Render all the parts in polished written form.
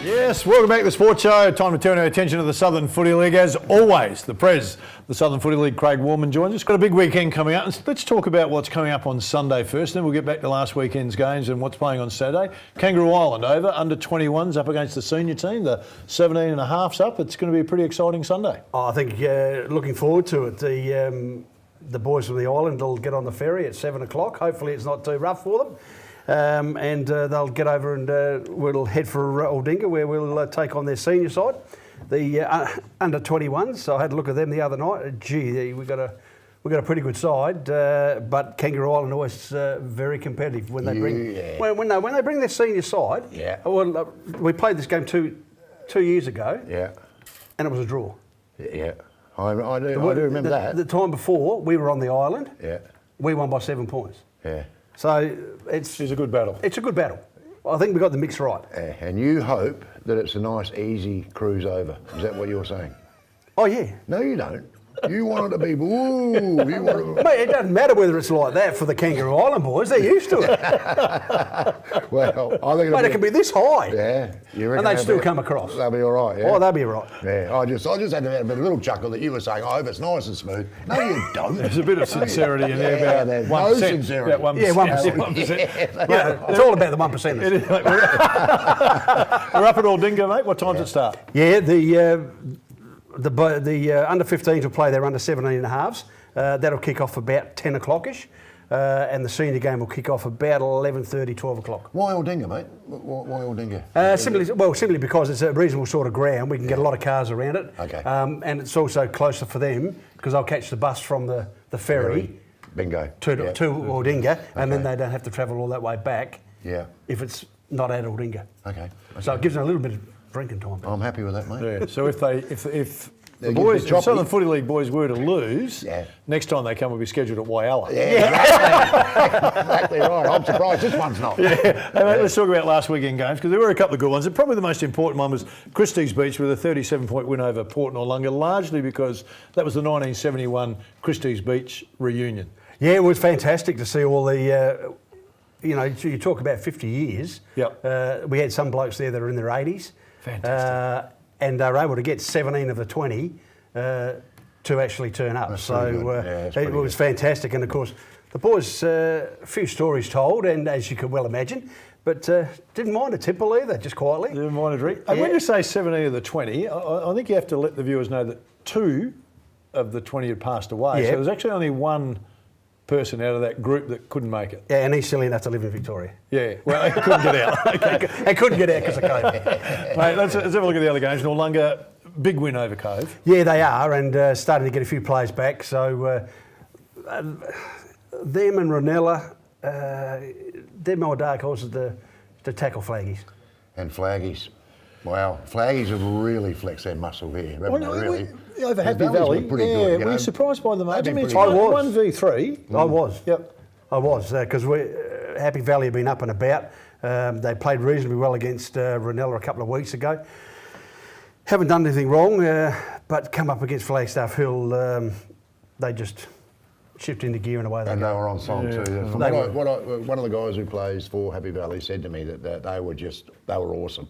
Yes, welcome back to the Sports Show. Time to turn our attention to the Southern Footy League. As always, the Prez, the Southern Footy League, Craig Warman joins us. Got a big weekend coming up. Let's talk about what's coming up on Sunday first, then we'll get back to last weekend's games and what's playing on Saturday. Kangaroo Island over, under 21s up against the senior team, the 17 and a half's up. It's going to be a pretty exciting Sunday. Oh, I think looking forward to it. The boys from the island will get on the ferry at 7 o'clock. Hopefully it's not too rough for them. And they'll get over and we'll head for Aldinga, where we'll take on their senior side, the under 21s. So I had a look at them the other night. Gee, we got a pretty good side, but Kangaroo Island always very competitive when they bring when they bring their senior side. Yeah. Well, we played this game two years ago. Yeah. And it was a draw. Yeah. I do remember that. The time before we were on the island. Yeah. We won by 7 points. Yeah. So it's a good battle. It's a good battle. I think we got the mix right. And you hope that it's a nice, easy cruise over. Is that what you're saying? Oh, yeah. No, you don't. You want it to be, ooh, you want it to... Mate, it doesn't matter whether it's like that for the Kangaroo Island boys. They're used to it. Well, I think it can be this high. Yeah. And they'd still come across. They'll be all right, yeah? Oh, they'll be all right. Yeah, I just had a little chuckle that you were saying, I hope it's nice and smooth. No, you don't. There's a bit of sincerity in there. Yeah, there's no sincerity. About 1%. Yeah, 1%. Yeah, it's all about the 1%ers. We're up at Aldinga, mate. What time does it start? Yeah, the under 15s will play their under 17 and a halves. That'll kick off about 10 o'clock-ish. And the senior game will kick off about 11:30, 12 o'clock. Why Aldinga, mate? Why Aldinga? Simply because it's a reasonable sort of ground. We can get a lot of cars around it. Okay. And it's also closer for them because they'll catch the bus from the ferry. Bingo. To Aldinga, and then they don't have to travel all that way back. Yeah. If it's not at Aldinga. Okay. So it gives them a little bit of drinking time. I'm happy with that, mate. Yeah. So if the boys, the Southern Footy League boys were to lose, next time they come will be scheduled at Whyalla. Yeah, exactly right. I'm surprised this one's not. Yeah. Hey, mate, let's talk about last weekend games because there were a couple of good ones. And probably the most important one was Christie's Beach with a 37-point win over Port Noarlunga, largely because that was the 1971 Christie's Beach reunion. Yeah, it was fantastic to see all the... you talk about 50 years. Yep. We had some blokes there that are in their 80s. Fantastic. And they were able to get 17 of the 20 to actually turn up. That's It was fantastic. And of course, the boys, a few stories told, and as you could well imagine, but didn't mind a tipple either, just quietly. Didn't mind a drink. And when you say 17 of the 20, I think you have to let the viewers know that 2 of the 20 had passed away. Yeah. So there's actually only one person out of that group that couldn't make it. Yeah, and he's silly enough to live in Victoria. Yeah, well, he couldn't get out. Okay. He couldn't get out because of COVID. Mate, let's have a look at the other games. Noarlunga, big win over Cove. Yeah, they are, and starting to get a few players back. So them and Ranella, they're my dark horses to tackle Flaggies. And Flaggies. Wow, Flaggies have really flexed their muscle here, haven't they, really? Over Happy Valley, pretty good, were you surprised by the margin? I mean, it's I was. 1v3. I was. Yep. I was, because Happy Valley have been up and about. They played reasonably well against Ranella a couple of weeks ago. Haven't done anything wrong, but come up against Flagstaff Hill, they just shift into gear and away they go. And they were on song too. One of the guys who plays for Happy Valley said to me that they were awesome.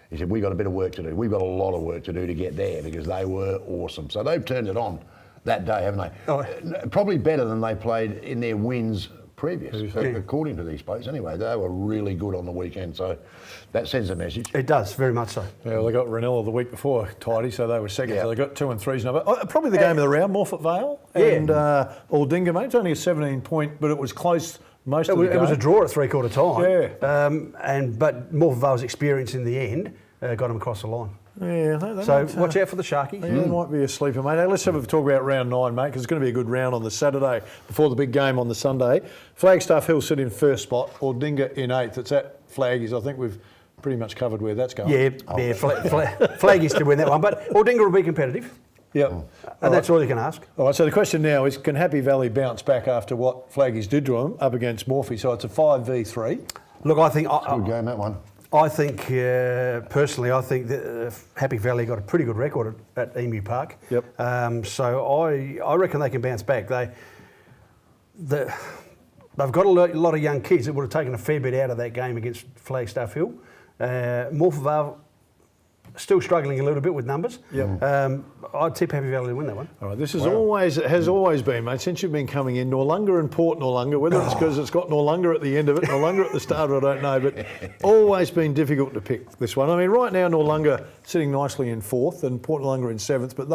He said, we've got a bit of work to do. We've got a lot of work to do to get there because they were awesome. So they've turned it on that day, haven't they? Oh. Probably better than they played in their wins previous, according to these blokes. Anyway, they were really good on the weekend, so that sends a message. It does, very much so. Yeah, well, they got Ranella the week before tidy, so they were second. So they got 2 and 3's number. Probably the game of the round, Morphett Vale and Aldinga, mate. It's only a 17-point, but it was close most of the game. It was a draw at three-quarter time. Yeah. But Morphett Vale's experience in the end got them across the line. Yeah, watch out for the Sharkies. Yeah, might be a sleeper, mate. Hey, let's have a talk about round 9, mate, because it's going to be a good round on the Saturday before the big game on the Sunday. Flagstaff Hill sit in first spot, Aldinga in 8th. It's at Flaggies. I think we've pretty much covered where that's going. Flaggies to win that one, but Aldinga will be competitive. Yep. And that's all you can ask. All right, so the question now is, can Happy Valley bounce back after what Flaggies did to them up against Morphy? So it's a 5v3. Look, I think... Good game, that one. I think, personally, that Happy Valley got a pretty good record at Emu Park. Yep. So I reckon they can bounce back. They've got a lot of young kids that would have taken a fair bit out of that game against Flagstaff Hill. Morphett Vale still struggling a little bit with numbers. Yep. I'd tip Happy Valley to win that one. All right, this is has always been, mate, since you've been coming in, Noarlunga and Port Noarlunga, whether it's because it's got Noarlunga at the end of it, Noarlunga at the start, I don't know, but always been difficult to pick this one. I mean, right now Noarlunga sitting nicely in 4th and Port Noarlunga in 7th, but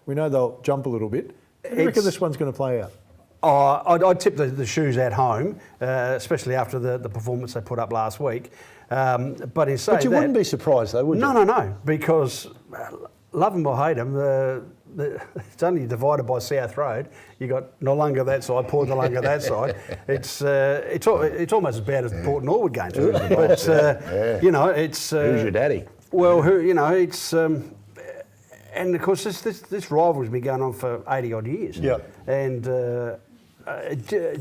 we know they'll jump a little bit. How do you reckon this one's going to play out? I'd tip the Shoes at home, especially after the performance they put up last week. But in saying But you wouldn't be surprised though, would you? No, because love them or hate them, it's only divided by South Road. You got Noarlunga that side, Port Noarlunga that side. It's almost as bad as the Port Norwood game. But you know, it's Who's your daddy? Well, it's. And of course, this rivalry's been going on for 80 odd years. Yeah. And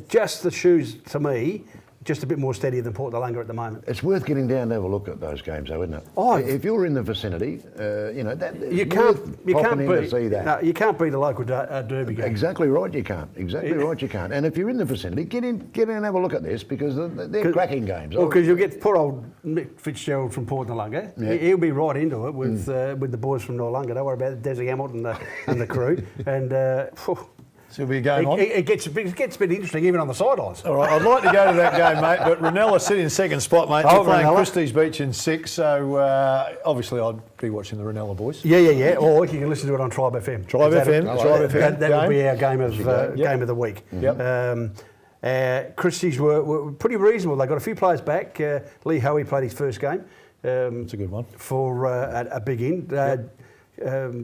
just the Shoes, to me, just a bit more steady than Port Noarlunga at the moment. It's worth getting down to have a look at those games, though, isn't it? Oh, if you're in the vicinity, you can't beat to see that. No, you can't beat a local derby game. Exactly right, you can't. Exactly right, you can't. And if you're in the vicinity, get in and have a look at this because they're cracking games. Well, because you'll get poor old Mick Fitzgerald from Port Noarlunga. Yeah. He'll be right into it with the boys from Noarlunga. Don't worry about it, Desi Hamilton and the crew. And So we'll be going on. It gets a bit interesting even on the sidelines. All right, I'd like to go to that game, mate, but Ranella sit in 2nd spot, mate. They're playing Ranella. Christie's Beach in 6, so obviously I'd be watching the Ranella boys. Yeah. Or you can listen to it on Tribe FM. Tribe FM. That would be our game of the week. Yep. Christie's were pretty reasonable. They got a few players back. Lee Hoey played his first game. It's a good one. For a big in.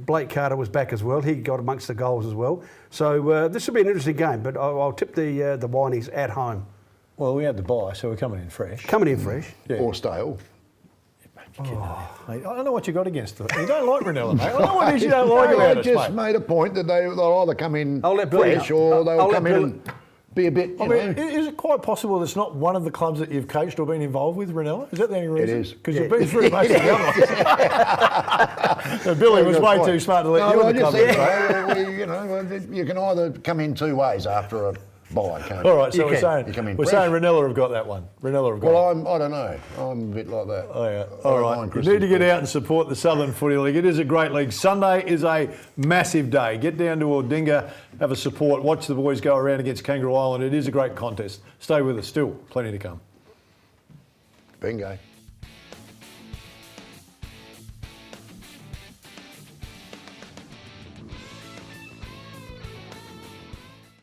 Blake Carter was back as well. He got amongst the goals as well. So this will be an interesting game, but I'll tip the Wineys at home. Well, we had the bye, so we're coming in fresh. Coming in fresh. Yeah. Or stale. Mate, I don't know what you got against them. You don't like Ranella, mate. I know what it is you don't like about I us, just mate. made a point that they'll either come in I'll let Billy fresh know. or they'll I'll let come in Billy- and be a bit, I mean, is it quite possible that it's not one of the clubs that you've coached or been involved with, Ranella? Is that the only reason? It is. Because you've been through most of the other ones. So Billy was way too smart to let you in the club. You can either come in two ways after a bye, can't you? All right, so You saying Ranella have got that one. Ranella have got Well, I don't know. I'm a bit like that. Oh, yeah. I All don't right. mind You Christmas need to get Beach. out and support the Southern Footy League. It is a great league. Sunday is a massive day. Get down to Aldinga, have a support, watch the boys go around against Kangaroo Island. It is a great contest. Stay with us. Still plenty to come. Bingo.